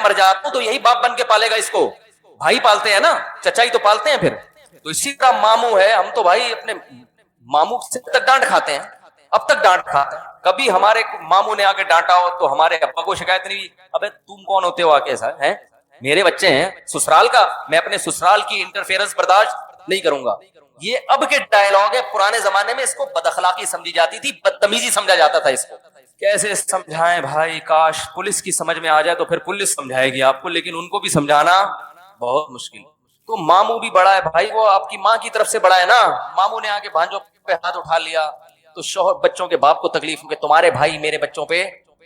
مر جاتا ہوں تو یہی باپ بن کے پالے گا اس کو. بھائی پالتے ہیں نا, چچائی تو پالتے ہیں پھر. تو اسی طرح ماموں ہے, ہم تو بھائی اپنے ماموں سے تک ڈانٹ کھاتے ہیں, اب تک ڈانٹ کھاتے ہیں. کبھی ہمارے ماموں نے آگے ڈانٹا ہو تو ہمارے ابا کو شکایت نہیں ہوئی, ابے تم کون ہوتے ہو آگے ایسا ہے, میرے بچے ہیں سسرال کا, میں اپنے سسرال کی انٹرفیئرنس برداشت نہیں کروں گا. یہ اب کے ڈائلاگ ہے, پرانے زمانے میں اس کو بد اخلاقی سمجھی جاتی تھی, بدتمیزی سمجھا جاتا تھا اس کو. کیسے سمجھائیں بھائی, کاش پولیس کی سمجھ میں آ جائے تو پھر پولیس سمجھائے گی آپ کو, لیکن ان کو بھی سمجھانا بہت مشکل. تو ماموں بھی بڑا ہے بھائی, وہ آپ کی ماں کی طرف سے بڑا ہے نا. ماموں نے آ کے بھانجوں پہ ہاتھ اٹھا لیا تو شوہر بچوں کے باپ کو تکلیف کہ تمہارے بھائی میرے بچوں پہ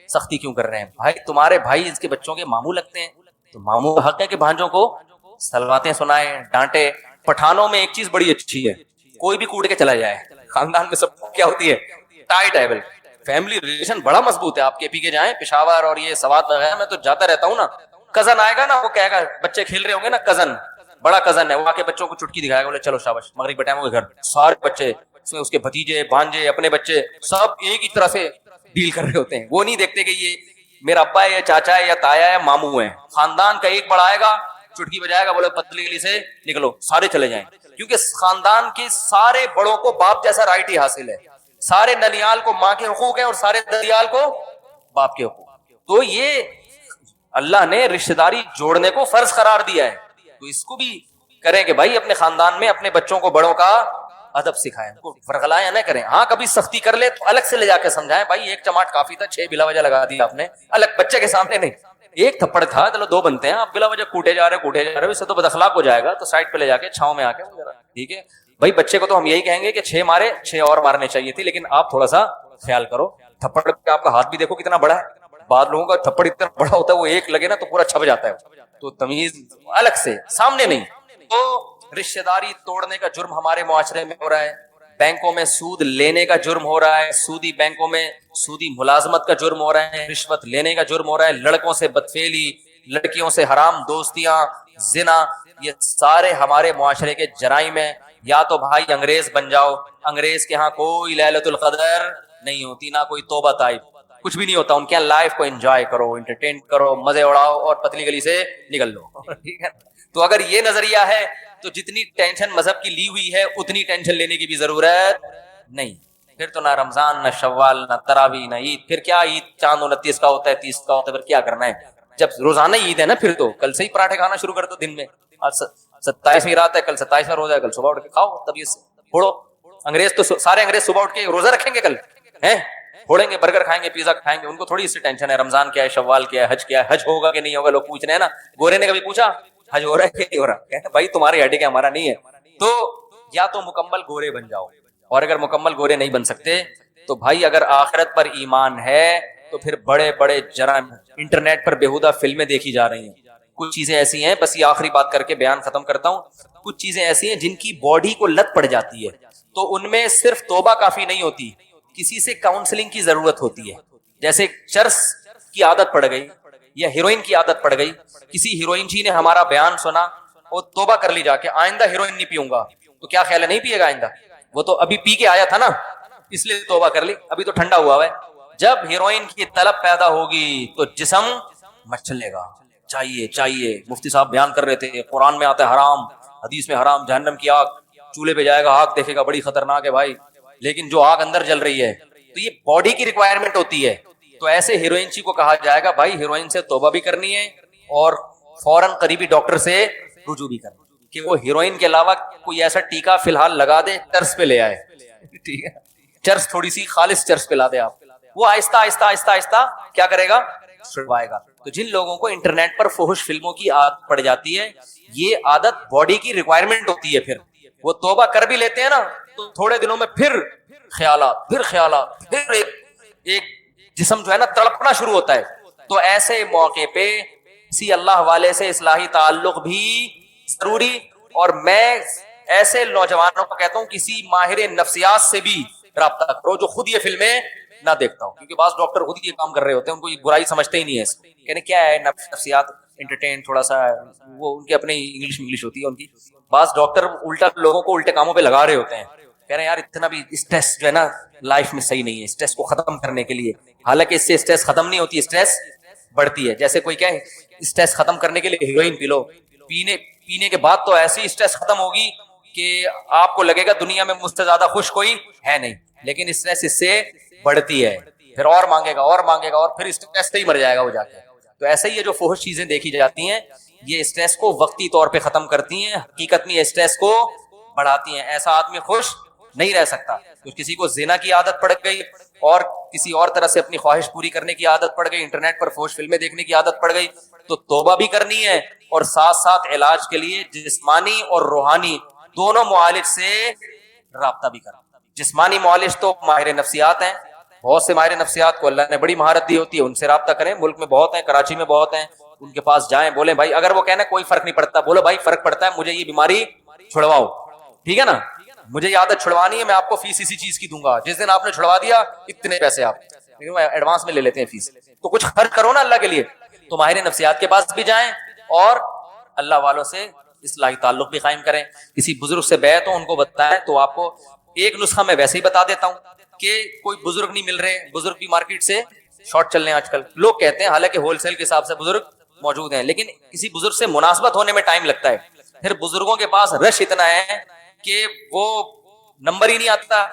سختی کیوں کر رہے ہیں. بھائی تمہارے بھائی اس کے بچوں کے ماموں لگتے ہیں, تو ماموں کا حق ہے کہ بھانجوں کو سلواتیں سنائے, ڈانٹے. پٹھانوں میں ایک چیز بڑی اچھی ہے, کوئی بھی کوٹ کے چلا جائے, خاندان میں سب کیا ہوتی ہے, ٹائٹ ہے, فیملی ریلیشن بڑا مضبوط ہے. آپ کے پی کے جائیں پشاور اور یہ سوات وغیرہ میں تو جاتا رہتا ہوں نا, کزن آئے گا نا, وہ کہے گا بچے کھیل رہے ہوں گے نا, کزن بڑا کزن ہے, وہ آ کے بچوں کو چٹکی دکھائے گا, بولے چلو شاباش مغرب کے ٹائم ہو گئے گھر. سارے بچے اس کے بھتیجے بھانجے اپنے بچے سب ایک ہی طرح سے ڈیل کر رہے ہوتے ہیں. وہ نہیں دیکھتے کہ یہ میرا ابا ہے یا چاچا ہے یا تایا ہے, ماموں ہے. خاندان کا ایک بڑا آئے گا, چٹکی بجائے گا, بولے پتلی گلی سے نکلو, سارے چلے جائیں. کیونکہ خاندان کے سارے بڑوں کو باپ جیسا رائٹ ہی حاصل ہے. سارے ننیال کو ماں کے حقوق ہیں اور سارے ددیال کو باپ کے حقوق. تو یہ اللہ نے رشتہ داری جوڑنے کو فرض قرار دیا ہے, تو اس کو بھی کریں کہ بھائی اپنے خاندان میں اپنے بچوں کو بڑوں کا ادب سکھائیں, ان کو فرغلائیں نہ کریں. ہاں کبھی سختی کر لے تو الگ سے لے جا کے سمجھائیں, بھائی ایک چماٹ کافی تھا, 6 بلا وجہ لگا دیا آپ نے, الگ بچے کے سامنے نہیں. ایک تھپڑ تھا, چلو 2 بنتے ہیں, آپ بلا وجہ کوٹے جا رہے ہو, اس سے تو بد اخلاق ہو جائے گا, تو سائڈ پہ لے جا کے چھاؤں میں آ کے, ٹھیک ہے بھائی. بچے کو تو ہم یہی کہیں گے کہ 6 مارے, 6 اور مارنے چاہیے تھی, لیکن آپ تھوڑا سا خیال کرو. تھپڑ پہ آپ کا ہاتھ بھی دیکھو کتنا بڑا ہے, بعض لوگوں کا تھپڑ اتنا بڑا ہوتا ہے وہ ایک لگے نا تو پورا چھپ جاتا ہے. تو تمیز الگ سے, سامنے نہیں. تو رشتہ داری توڑنے کا جرم ہمارے معاشرے میں ہو رہا ہے. بینکوں میں سود لینے کا جرم ہو رہا ہے, سودی بینکوں میں سودی ملازمت کا جرم ہو رہا ہے, رشوت لینے کا جرم ہو رہا ہے, لڑکوں سے بدفعلی, لڑکیوں سے حرام دوستیاں, زنا, یہ سارے ہمارے معاشرے کے جرائم ہیں. یا تو بھائی انگریز بن جاؤ, انگریز کے ہاں کوئی لیلۃ القدر نہیں ہوتی, نہ کوئی توبہ طائب, کچھ بھی نہیں ہوتا. ان کے یہاں لائف کو انجوائے کرو, انٹرٹین کرو, مزے اڑاؤ اور پتلی گلی سے نکل لو, ٹھیک ہے. تو اگر یہ نظریہ ہے تو جتنی ٹینشن مذہب کی لی ہوئی ہے اتنی ٹینشن لینے کی بھی ضرورت نہیں. پھر تو نہ رمضان, نہ شوال, نہ تراویح, نہ عید. پھر کیا عید چاند 29 کا ہوتا ہے, 30 کا ہوتا ہے, پھر کیا کرنا ہے جب روزانہ عید ہے نا. پھر تو کل سے ہی پراٹھے کھانا شروع کر دو دن میں, آج 27ویں رات ہے, کل 27واں روزہ ہے, کل صبح اٹھ کے کھاؤ طبیعت سے پھوڑو. انگریز تو سارے انگریز صبح اٹھ کے روزہ رکھیں گے, کل ہیں پھوڑیں گے, برگر کھائیں گے, پیزا کھائیں گے, ان کو تھوڑی اس سے ٹینشن ہے رمضان کیا ہے, شوال کیا ہے, حج کیا ہے, حج ہوگا کہ نہیں ہوگا. لوگ پوچھ رہے ہیں نا, گورے نے کبھی پوچھا حج ہو رہا ہے کہ نہیں ہو رہا, کہتے بھائی تمہاری ہڈی کے ہمارا نہیں ہے. تو یا تو مکمل گورے بن جاؤ, اور اگر مکمل گورے نہیں بن سکتے تو بھائی اگر آخرت پر ایمان ہے تو پھر بڑے بڑے جرائم, انٹرنیٹ پر بیہودہ فلمیں دیکھی جا رہی ہیں. کچھ چیزیں ایسی ہیں, بس یہ آخری بات کر کے بیان ختم کرتا ہوں, کچھ چیزیں ایسی ہیں جن کی باڈی کو لت پڑ جاتی ہے, تو ان میں صرف توبہ کافی نہیں ہوتی, کسی سے کاؤنسلنگ کی ضرورت ہوتی ہے. جیسے چرس کی عادت پڑ گئی یا ہیروئن کی عادت پڑ گئی, کسی ہیروئن جی نے ہمارا بیان سنا اور توبہ کر لی جا کے, آئندہ ہیروئن نہیں پیوں گا, تو کیا خیال ہے نہیں پیے گا آئندہ, وہ تو ابھی پی کے آیا تھا نا اس لیے توبہ کر لی, ابھی تو ٹھنڈا ہوا ہے. جب ہیروئن کی طلب پیدا ہوگی تو جسم مچلے گا, چاہیے چاہیے. مفتی صاحب بیان کر رہے تھے, قرآن میں آتا ہے حرام, حدیث میں حرام, جہنم کی آگ, چولہے پہ جائے گا, آگ دیکھے گا, بڑی خطرناک ہے بھائی. لیکن جو آگ اندر جل رہی ہے تو یہ باڈی کی ریکوائرمنٹ ہوتی ہے. تو ایسے ہیروئن چی کو کہا جائے گا بھائی ہیروئن سے توبہ بھی کرنی ہے اور فوراً قریبی ڈاکٹر سے رجوع بھی کرنا, کہ وہ ہیروئن کے علاوہ کوئی ایسا ٹیکا فی الحال لگا دے, چرس پہ لے آئے, ٹھیک ہے, چرس تھوڑی سی خالص چرس پہ لا دے آپ, وہ آہستہ آہستہ آہستہ آہستہ کیا کرے گا, چھڑوائے گا. تو جن لوگوں کو انٹرنیٹ پر فحش فلموں کی عادت پڑ جاتی ہے, یہ عادت باڈی کی ریکوائرمنٹ ہوتی ہے, پھر وہ توبہ کر بھی لیتے ہیں نا تو تھوڑے دنوں میں پھر خیالات, پھر ایک جسم جو ہے نا تڑپنا شروع ہوتا ہے. تو ایسے موقع پہ کسی اللہ والے سے اصلاحی تعلق بھی ضروری, اور میں ایسے نوجوانوں کو کہتا ہوں کسی ماہر نفسیات سے بھی رابطہ کرو جو خود یہ فلمیں نہ دیکھتا ہوں, کیونکہ بعض ڈاکٹر خود یہ کام کر رہے ہوتے ہیں, ان کو یہ برائی سمجھتے ہی نہیں ہے اس کہنے کیا ہے نفسیات, انٹرٹین تھوڑا سا, وہ ان کی اپنی انگلش ہوتی ہے ان کی. بعض ڈاکٹر الٹا لوگوں کو الٹے کاموں پہ لگا رہے ہوتے ہیں, کہہ رہے ہیں یار اتنا بھی اسٹریس جو ہے نا لائف میں صحیح نہیں ہے, اسٹریس کو ختم کرنے کے لیے, حالانکہ اس سے اسٹریس ختم نہیں ہوتی, اسٹریس بڑھتی ہے. جیسے کوئی کہے اسٹریس ختم کرنے کے لیے ہیروئن پی لو, پینے کے بعد تو ایسی اسٹریس ختم ہوگی کہ آپ کو لگے گا دنیا میں مجھ سے زیادہ خوش کوئی ہے نہیں, لیکن اسٹریس اس سے بڑھتی ہے, پھر اور مانگے گا اور پھر اسٹریس سے ہی مر جائے گا وہ جا کے. تو ایسے ہی یہ جو فحش چیزیں دیکھی جاتی ہیں یہ اسٹریس کو وقتی طور پہ ختم کرتی ہیں, حقیقت میں یہ اسٹریس کو بڑھاتی ہیں. ایسا آدمی خوش نہیں رہ سکتا. تو کسی کو زنا کی عادت پڑ گئی اور کسی اور طرح سے اپنی خواہش پوری کرنے کی عادت پڑ گئی, انٹرنیٹ پر فحش فلمیں دیکھنے کی عادت پڑ گئی, تو توبہ بھی کرنی ہے اور ساتھ ساتھ علاج کے لیے جسمانی اور روحانی دونوں معالج سے رابطہ بھی کرنا. جسمانی معالج تو ماہر نفسیات ہیں, بہت سے ماہر نفسیات کو اللہ نے بڑی مہارت دی ہوتی ہے, ان سے رابطہ کریں. ملک میں بہت ہیں, کراچی میں بہت ہیں, ان کے پاس جائیں, بولیں بھائی اگر وہ کہنا کوئی فرق نہیں پڑتا, بولو بھائی فرق پڑتا ہے, مجھے یہ بیماری چھڑواؤ, ٹھیک ہے نا, مجھے یہ عادت چھڑوانی ہے, میں آپ کو فیس اسی چیز کی دوں گا, جس دن آپ نے چھڑوا دیا اتنے پیسے آپ ایڈوانس میں لے لیتے ہیں فیس, تو کچھ خرچ کرو نا اللہ کے لیے. تو ماہر نفسیات کے پاس بھی جائیں اور اللہ والوں سے اصلاحی تعلق بھی قائم کریں. کسی بزرگ سے بیعت ہو, ان کو بتائیں. تو آپ کو ایک نسخہ میں ویسے ہی بتا دیتا ہوں کہ کوئی بزرگ نہیں مل رہے, بزرگ بھی مارکیٹ سے شارٹ چل رہے ہیں آج کل, لوگ کہتے ہیں, حالانکہ ہول سیل کے حساب سے بزرگ موجود ہیں, لیکن کسی بزرگ سے مناسبت ہونے میں ٹائم لگتا ہے. پھر بزرگوں کے پاس رش اتنا ہے کہ وہ نمبر ہی نہیں آتا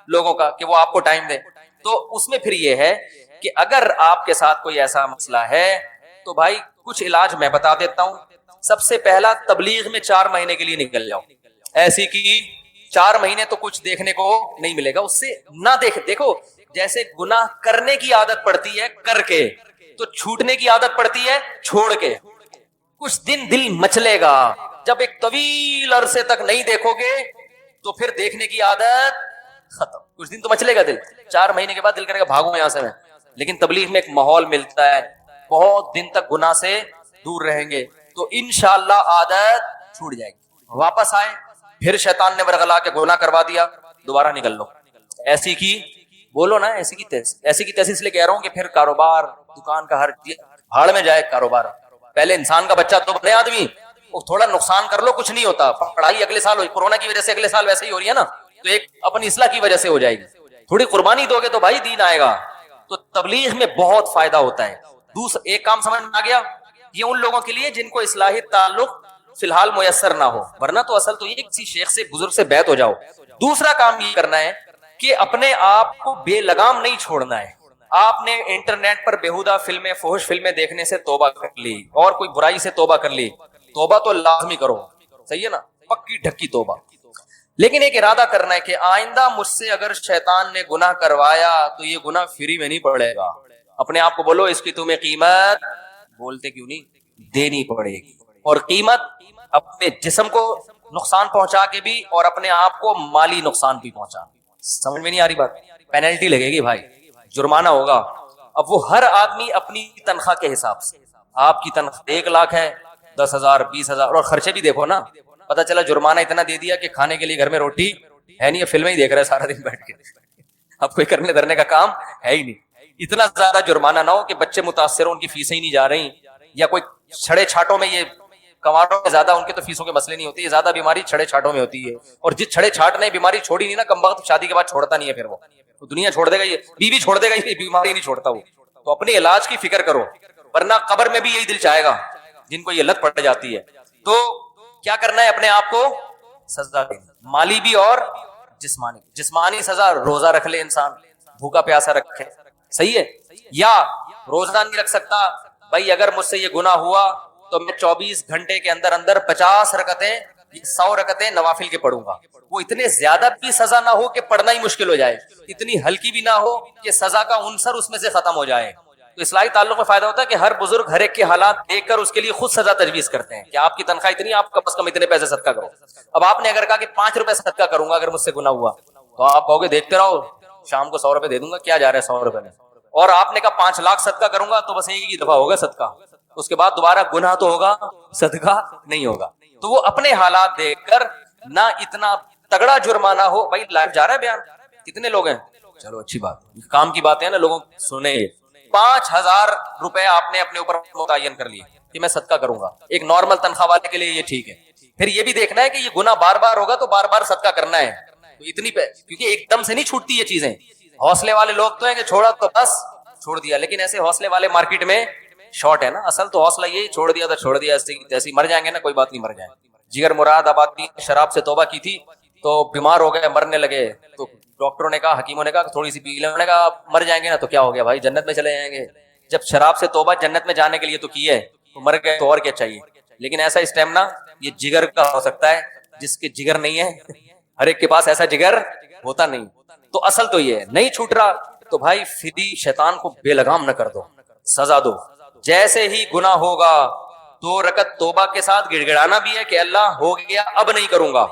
لوگوں کا کہ وہ آپ کو ٹائم دے. تو اس میں پھر یہ ہے کہ اگر آپ کے ساتھ کوئی ایسا مسئلہ ہے تو بھائی کچھ علاج میں بتا دیتا ہوں. سب سے پہلا, تبلیغ میں 4 مہینے کے لیے نکل جاؤ. ایسی کی 4 مہینے تو کچھ دیکھنے کو نہیں ملے گا, اس سے نہ دیکھو جیسے گناہ کرنے کی عادت پڑتی ہے کر کے, تو چھوٹنے کی عادت پڑتی ہے چھوڑ کے. کچھ دن دل مچلے گا, جب ایک طویل عرصے تک نہیں دیکھو گے تو پھر دیکھنے کی عادت ختم. کچھ دن تو مچلے گا دل, 4 مہینے کے بعد دل کرے گا بھاگوں یہاں سے میں. لیکن تبلیغ میں ایک ماحول ملتا ہے, بہت دن تک گناہ سے دور رہیں گے تو انشاءاللہ عادت چھوٹ جائے گی. واپس آئے, پھر شیطان نے ورغلا کے گناہ کروا دیا, دوبارہ نکل لو. ایسی کی بولو نا, ایسی کی تیسی اس لیے کہہ رہا ہوں کہ پھر کاروبار, دکان کا ہر بھاڑ میں جائے کاروبار. پہلے انسان کا بچہ تو بنے آدمی, وہ تھوڑا نقصان کر لو کچھ نہیں ہوتا. پڑھائی اگلے سال ہوئی, کورونا کی وجہ سے اگلے سال ویسے ہی ہو رہی ہے نا, تو ایک اپنی اصلاح کی وجہ سے ہو جائے گی. تھوڑی قربانی دو گے تو بھائی دین آئے گا. تو تبلیغ میں بہت فائدہ ہوتا ہے. دوسرا ایک کام سمجھ میں آ گیا, یہ ان لوگوں کے لیے جن کو اصلاحی تعلق فی الحال میسر نہ ہو, ورنہ تو اصل تو یہ کسی شیخ سے بزرگ سے بیعت ہو جاؤ. دوسرا کام یہ کرنا ہے کہ اپنے آپ کو بے لگام نہیں چھوڑنا ہے. آپ نے انٹرنیٹ پر بیہودہ فلمیں, فحش فلمیں دیکھنے سے توبہ کر لی اور کوئی برائی سے توبہ کر لی, توبہ تو لازمی کرو, صحیح ہے نا, پکی ڈھکی توبہ. لیکن ایک ارادہ کرنا ہے کہ آئندہ مجھ سے اگر شیطان نے گناہ کروایا تو یہ گناہ فری میں نہیں پڑے گا. اپنے آپ کو بولو اس کی تمہیں قیمت, بولتے کیوں نہیں, دینی پڑے گی. اور قیمت اپنے جسم کو نقصان پہنچا کے بھی اور اپنے آپ کو مالی نقصان بھی پہنچا. سمجھ میں نہیں آ رہی بات؟ پینلٹی لگے گی بھائی, جرمانہ ہوگا. اب وہ ہر آدمی اپنی تنخواہ کے حساب سے, آپ کی تنخواہ 1 لاکھ ہے, 10,000 20,000 اور خرچے بھی دیکھو نا, پتا چلا جرمانہ اتنا دے دیا کہ کھانے کے لیے گھر میں روٹی ہے نہیں, فلمیں ہی دیکھ رہے سارا دن بیٹھ کے, اب کوئی کرنے دھرنے کا کام ہے ہی نہیں. اتنا زیادہ جرمانہ نہ ہو کہ بچے متاثر ہو, ان کی فیسیں ہی نہیں جا رہی, یا کوئی چھڑے چھاٹوں میں, یہ کماروں میں زیادہ ان کے تو فیسوں کے مسئلے نہیں ہوتے, یہ زیادہ بیماری چھڑے چھاٹوں میں ہوتی ہے. اور جس چھڑے چھاٹ نے بیماری چھوڑی نہیں نا, کم وقت شادی کے بعد چھوڑتا نہیں ہے, پھر وہ دنیا چھوڑ دے گا, یہ بیوی چھوڑ دے گا, یہ بیماری نہیں چھوڑتا وہ. تو اپنے علاج کی فکر کرو, ورنہ قبر میں بھی یہی دل چاہے گا جن کو یہ لت پڑ جاتی ہے. تو کیا کرنا ہے, اپنے آپ کو سزا دینی, مالی بھی اور جسمانی. جسمانی سزا, روزہ رکھ لے انسان, بھوکا پیاسا رکھے, صحیح ہے. یا روزہ نہیں رکھ سکتا, بھائی اگر مجھ سے یہ گناہ ہوا تو میں 24 گھنٹے کے اندر 50 رکعتیں 100 رکعتیں نوافل کے پڑھوں گا. وہ اتنے زیادہ بھی سزا نہ ہو کہ پڑھنا ہی مشکل ہو جائے, اتنی ہلکی بھی نہ ہو کہ سزا کا عنصر اس میں سے ختم ہو جائے. تو اصلاحی تعلق میں فائدہ ہوتا ہے کہ ہر بزرگ ہر ایک کے حالات دیکھ کر اس کے لیے خود سزا تجویز کرتے ہیں کہ آپ کی تنخواہ اتنی, آپ کم از کم اتنے پیسے صدقہ کرو. اب آپ نے اگر کہا کہ 5 روپے صدقہ کروں گا اگر مجھ سے گناہ ہوا, تو آپ کہو گے دیکھتے رہو, شام کو 100 روپے دے دوں گا, کیا جا رہا ہے 100 روپے میں. اور آپ نے کہا 5 لاکھ صدقہ کروں گا, تو بس ایک ہی دفعہ ہوگا صدقہ, اس کے بعد دوبارہ گناہ تو ہوگا, صدقہ نہیں ہوگا. تو وہ اپنے حالات دیکھ کر, نہ اتنا تگڑا جرمانہ ہو. بھائی لائف جا رہا ہے بیان, کتنے لوگ ہیں, چلو اچھی بات, کام کی بات ہے نا, لوگوں سنیں. 5,000 روپے آپ نے اپنے اوپر متعین کر لیے کہ میں صدقہ کروں گا, ایک نارمل تنخواہ والے کے لیے یہ ٹھیک ہے. پھر یہ بھی دیکھنا ہے کہ یہ گناہ بار بار ہوگا تو بار بار صدقہ کرنا ہے. تو اتنی کیونکہ ایک دم سے نہیں چھوٹتی یہ چیزیں. حوصلے والے لوگ تو ہیں کہ چھوڑا تو بس چھوڑ دیا, لیکن ایسے حوصلے والے مارکیٹ میں شارٹ ہے نا. اصل تو حوصلہ یہی چھوڑ دیا تو چھوڑ دیا, ایسی مر جائیں گے نا, کوئی بات نہیں, مر جائیں. جگر مراد آبادی شراب سے توبہ کی تھی تو بیمار ہو گئے, مرنے لگے, تو ڈاکٹروں نے کہا, حکیموں نے کہا تھوڑی سی پی لیں. انہوں نے کہا مر جائیں گے نا تو کیا ہو گیا بھائی, جنت میں چلے جائیں گے. جب شراب سے توبہ جنت میں جانے کے لیے تو کی ہے, تو مر گئے تو اور کیا چاہیے. لیکن ایسا اسٹیمنا یہ جگر کا ہو سکتا ہے, جس کے جگر نہیں ہے, ہر ایک کے پاس ایسا جگر ہوتا نہیں. تو اصل تو یہ ہے, نہیں چھوٹ رہا تو بھائی فری شیطان کو بے لگام نہ کر دو, سزا دو. جیسے ہی گناہ ہوگا 2 رکعت توبہ کے ساتھ گڑ گڑانا بھی ہے کہ اللہ ہو گیا اب نہیں کروں گا.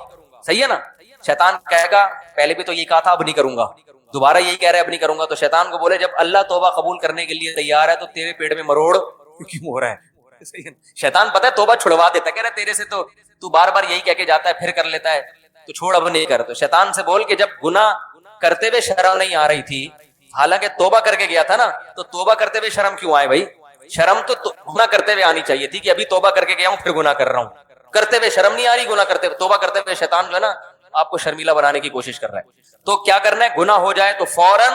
صحیح ہے نا. شیطان کہے گا پہلے بھی تو یہ کہا تھا اب نہیں کروں گا, دوبارہ یہی کہہ رہا ہے اب نہیں کروں گا. تو شیطان کو بولے جب اللہ توبہ قبول کرنے کے لیے تیار ہے تو تیرے پیٹ میں مروڑ کیوں ہو رہا ہے. شیطان پتہ ہے توبہ چھڑوا دیتا ہے, کہہ رہا تیرے سے تو بار بار یہی کہہ کے جاتا ہے, پھر کر لیتا ہے, تو چھوڑ اب نہیں کر. تو شیطان سے بول کہ جب گناہ کرتے ہوئے شرم نہیں آ رہی تھی, حالانکہ توبہ کر کے گیا تھا نا, تو توبہ کرتے ہوئے شرم کیوں آئے بھائی. شرم تو گناہ کرتے ہوئے آنی چاہیے تھی کہ ابھی توبہ کر کے گیا ہوں پھر گناہ کر رہا ہوں. کرتے ہوئے شرم نہیں آ رہی, گناہ کرتے ہوئے, توبہ کرتے ہوئے شیطان جو ہے نا آپ کو شرمیلا بنانے کی کوشش کر رہا ہے. تو کیا کرنا ہے, گناہ ہو جائے تو فوراً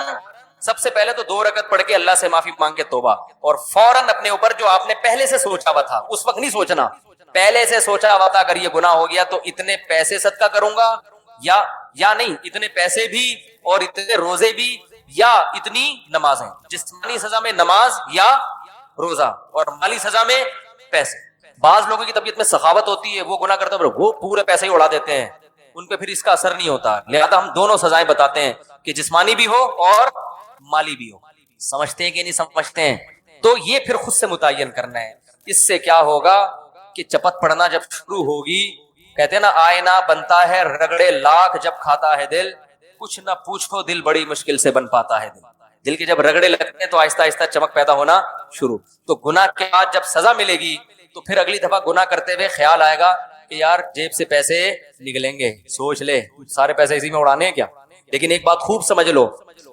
سب سے پہلے تو 2 رکعت پڑھ کے اللہ سے معافی مانگ کے توبہ, اور فوراً اپنے اوپر جو آپ نے پہلے سے سوچا ہوا تھا, اس وقت نہیں سوچنا, پہلے سے سوچا ہوا تھا اگر یہ گناہ ہو گیا تو اتنے پیسے صدقہ کروں گا, یا نہیں اتنے پیسے بھی اور اتنے روزے بھی, یا اتنی نمازیں. جسمانی سزا میں نماز یا روزہ, اور مالی سزا میں پیسے. بعض لوگوں کی طبیعت میں سخاوت ہوتی ہے, وہ گناہ کرتے ہیں وہ پورے پیسے ہی اڑا دیتے ہیں, ان پہ پھر اس کا اثر نہیں ہوتا. لہذا ہم دونوں سزائیں بتاتے ہیں کہ جسمانی بھی ہو اور مالی بھی ہو. سمجھتے ہیں کہ نہیں سمجھتے ہیں؟ تو یہ پھر خود سے متعین کرنا ہے. اس سے کیا ہوگا کہ چپت پڑنا جب شروع ہوگی, کہتے ہیں نا آئینہ بنتا ہے رگڑے لاکھ جب کھاتا ہے دل, کچھ نہ پوچھو دل بڑی مشکل سے بن پاتا ہے. دل کے جب رگڑے لگتے ہیں تو آہستہ آہستہ چمک پیدا ہونا شروع. تو گناہ کے بعد جب سزا ملے گی تو پھر اگلی دفعہ گناہ کرتے ہوئے خیال آئے گا کہ یار جیب سے پیسے نکلیں گے, سوچ لے سارے پیسے اسی میں اڑانے ہیں کیا. لیکن ایک بات خوب سمجھ لو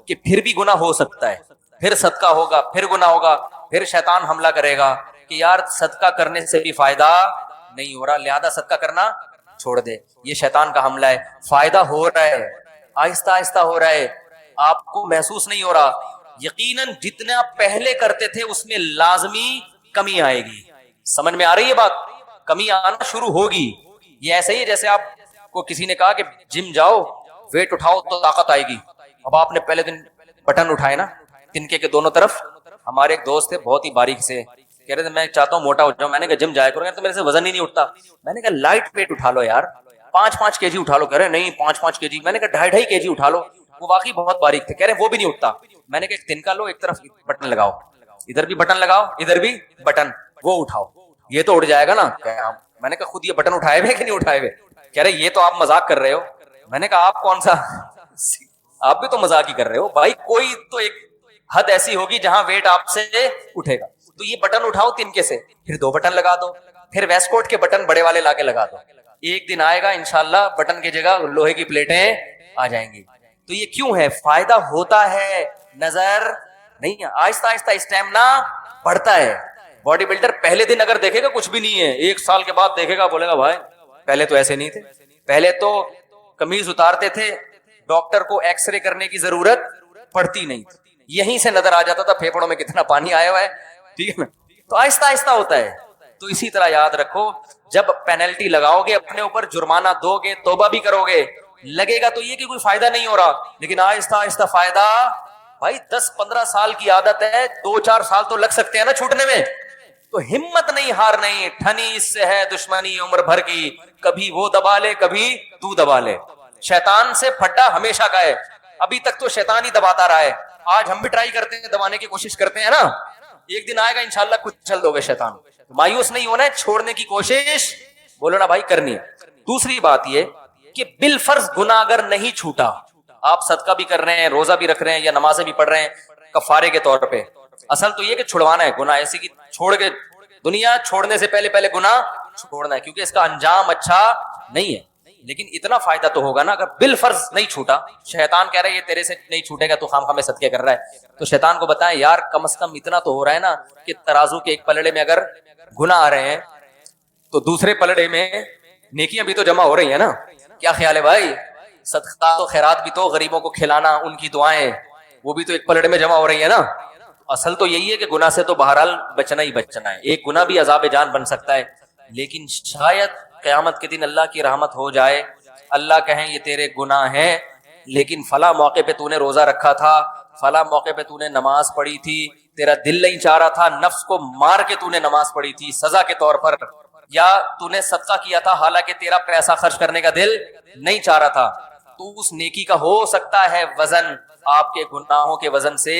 کہ پھر بھی گناہ ہو سکتا ہے, پھر صدقہ ہوگا, پھر گناہ ہوگا, پھر شیطان حملہ کرے گا کہ یار صدقہ کرنے سے بھی فائدہ نہیں ہو رہا, لہذا صدقہ کرنا چھوڑ دے. یہ شیطان کا حملہ ہے. فائدہ ہو رہا ہے, آہستہ آہستہ ہو رہا ہے, آپ کو محسوس نہیں ہو رہا. یقیناً جتنا پہلے کرتے تھے اس میں لازمی کمی آئے گی. سمجھ میں آ رہی ہے بات؟ کمی آنا شروع ہوگی. یہ ایسے ہی جیسے آپ کو کسی نے کہا کہ جم جاؤ ویٹ اٹھاؤ تو طاقت آئے گی. اب آپ نے پہلے دن بٹن اٹھائے نا تنکے کے دونوں طرف. ہمارے ایک دوست تھے بہت ہی باریک سے, کہہ رہے تھے میں چاہتا ہوں موٹا ہو جاؤں. میں نے کہا جم جایا کرو, تو میرے سے وزن ہی نہیں اٹھتا. میں نے کہا لائٹ ویٹ اٹھا لو یار, 5-5 kg اٹھا لو. کہہ رہے نہیں 5-5 kg. میں نے کہا 2.5 kg اٹھا لو. وہ واقعی بہت باریک تھے, کہہ رہے وہ بھی نہیں اٹھتا. میں نے کہا ایک تنکا لو, ایک طرف بٹن لگاؤ, ادھر بھی بٹن لگاؤ, ادھر بھی بٹن, وہ اٹھاؤ, یہ تو اٹھ جائے گا نا. میں نے کہا خود یہ بٹن اٹھائے ہوئے کہ نہیں اٹھائے ہوئے؟ کہہ رہے یہ تو آپ مذاق کر رہے ہو. میں نے کہا آپ کون سا, آپ بھی تو مذاق ہی کر رہے ہو بھائی. کوئی تو ایک حد ایسی ہوگی جہاں ویٹ آپ سے اٹھے گا. تو یہ بٹن اٹھاؤ تنکے سے, پھر 2 بٹن لگا دو, پھر ویسٹ کوٹ کے بٹن بڑے والے لا کے لگا دو. ایک دن آئے گا انشاءاللہ بٹن کی جگہ لوہے کی پلیٹیں آ جائیں گی. تو یہ کیوں ہے؟ فائدہ ہوتا ہے, نظر نہیں. آہستہ آہستہ اسٹیمنا بڑھتا ہے. باڈی بلڈر پہلے دن اگر دیکھے گا کچھ بھی نہیں ہے, 1 سال کے بعد دیکھے گا بولے گا بھائی پہلے تو ایسے نہیں تھے. پہلے تو قمیض اتارتے تھے, ڈاکٹر کو ایکس رے کرنے کی ضرورت پڑتی نہیں, یہیں سے نظر آ جاتا تھا پھیپڑوں میں کتنا پانی آیا ہوا ہے. ٹھیک ہے نا. تو آہستہ آہستہ ہوتا ہے. تو اسی طرح یاد رکھو, جب پینلٹی لگاؤ گے اپنے اوپر, جرمانہ دو گے, توبہ بھی کرو گے, لگے گا تو یہ کہ کوئی فائدہ نہیں ہو رہا, لیکن آہستہ آہستہ فائدہ. بھائی 10-15 سال کی عادت ہے, 2-4 سال تو لگ سکتے ہیں نا چھوٹنے میں. تو ہمت نہیں ہار نہیں, ٹھنی اس سے ہے دشمنی عمر بھر کی, کبھی وہ دبا لے کبھی تو دبا لے. شیطان سے پھڈا ہمیشہ کا ہے, ابھی تک تو شیطان ہی دباتا رہا ہے. آج ہم بھی ٹرائی کرتے ہیں, دبانے کی کوشش کرتے ہیں نا, ایک دن آئے گا انشاءاللہ کچھ چل دو گے شیطان. مایوس نہیں ہونا ہے, چھوڑنے کی کوشش بولو نا بھائی کرنی ہے. دوسری بات یہ کہ بالفرض گناہ اگر نہیں چھوٹا, آپ صدقہ بھی کر رہے ہیں, روزہ بھی رکھ رہے ہیں, یا نمازیں بھی پڑھ رہے ہیں کفارے کے طور پہ, اصل تو یہ کہ چھڑوانا ہے گناہ, ایسے کہ چھوڑ کے دنیا چھوڑنے سے پہلے گناہ چھوڑنا ہے, کیونکہ اس کا انجام اچھا نہیں ہے. لیکن اتنا فائدہ تو ہوگا نا اگر بالفرض نہیں چھوٹا. شیطان کہہ رہا ہے یہ تیرے سے نہیں چھوٹے گا, تو خام خام میں صدقے کر رہا ہے. تو شیطان کو بتائیں یار کم از کم اتنا تو ہو رہا ہے نا کہ ترازو کے ایک پلڑے میں اگر گناہ آ رہے ہیں تو دوسرے پلڑے میں نیکیاں بھی تو جمع ہو رہی ہیں نا. کیا خیال ہے بھائی؟ صدقہ تو خیرات بھی تو, غریبوں کو کھلانا, ان کی دعائیں, وہ بھی تو ایک پلڑے میں جمع ہو رہی ہیں نا. اصل تو یہی ہے کہ گناہ سے تو بہرحال بچنا ہی بچنا ہے. ایک گناہ بھی عذاب جان بن سکتا ہے, لیکن شاید قیامت کے دن اللہ کی رحمت ہو جائے, اللہ کہیں یہ تیرے گناہ ہیں لیکن فلاں موقع پہ تو نے روزہ رکھا تھا, فلاں موقع پہ تو نے نماز پڑھی تھی, تیرا دل نہیں چاہ رہا تھا, نفس کو مار کے تو نے نماز پڑھی تھی سزا کے طور پر, یا تو نے صدقہ کیا تھا حالانکہ تیرا پیسہ خرچ کرنے کا دل نہیں چاہ رہا تھا, تو اس نیکی کا ہو سکتا ہے وزن آپ کے گناہوں کے وزن سے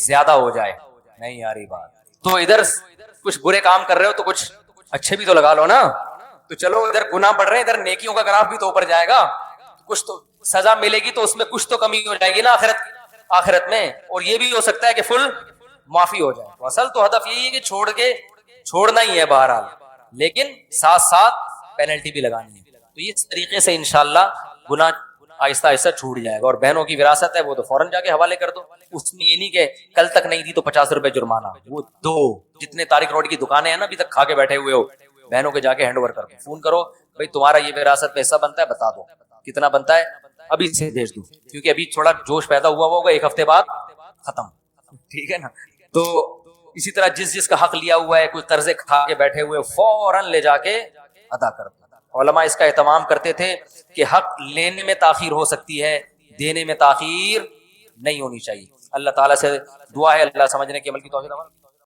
زیادہ ہو جائے. نہیں آ رہی بات؟ تو ادھر کچھ برے کام کر رہے ہو تو کچھ اچھے بھی تو لگا لو نا. تو چلو ادھر گناہ بڑھ رہے ہیں, ادھر نیکیوں کا گراف بھی تو اوپر جائے گا, کچھ تو سزا ملے گی تو اس میں کچھ تو کمی ہو جائے گی نا آخرت میں, اور یہ بھی ہو سکتا ہے کہ فل معافی ہو جائے. تو اصل تو ہدف یہی ہے کہ چھوڑنا ہی ہے بہرحال, لیکن ساتھ ساتھ پینلٹی بھی لگانی ہے. تو اس طریقے سے انشاءاللہ گناہ آہستہ آہستہ چھوٹ جائے گا. اور بہنوں کی وراثت ہے وہ تو فوراً جا کے حوالے کر دو, اس میں یہ نہیں کہ کل تک نہیں دی تو 50 روپے جرمانہ. وہ دو جتنے طارق روڈ کی دکانیں ہیں نا ابھی تک کھا کے بیٹھے ہوئے ہو, بہنوں کے جا کے ہینڈ اوور کر دو, فون کرو بھائی تمہارا یہ وراثت میں حصہ بنتا ہے, بتا دو کتنا بنتا ہے, ابھی سے بھیج دو, کیونکہ ابھی تھوڑا جوش پیدا ہوا ہوگا, ایک ہفتے بعد ختم. ٹھیک ہے نا. تو اسی طرح جس کا حق لیا ہوا ہے, کوئی قرضے کھا کے بیٹھے ہوئے, فوراً لے جا کے ادا کر دو. علماء اس کا اہتمام کرتے تھے کہ حق لینے میں تاخیر ہو سکتی ہے, دینے میں تاخیر نہیں ہونی چاہیے. اللہ تعالیٰ سے دعا ہے اللہ سمجھنے کے عمل کی توفیق عطا فرمائے.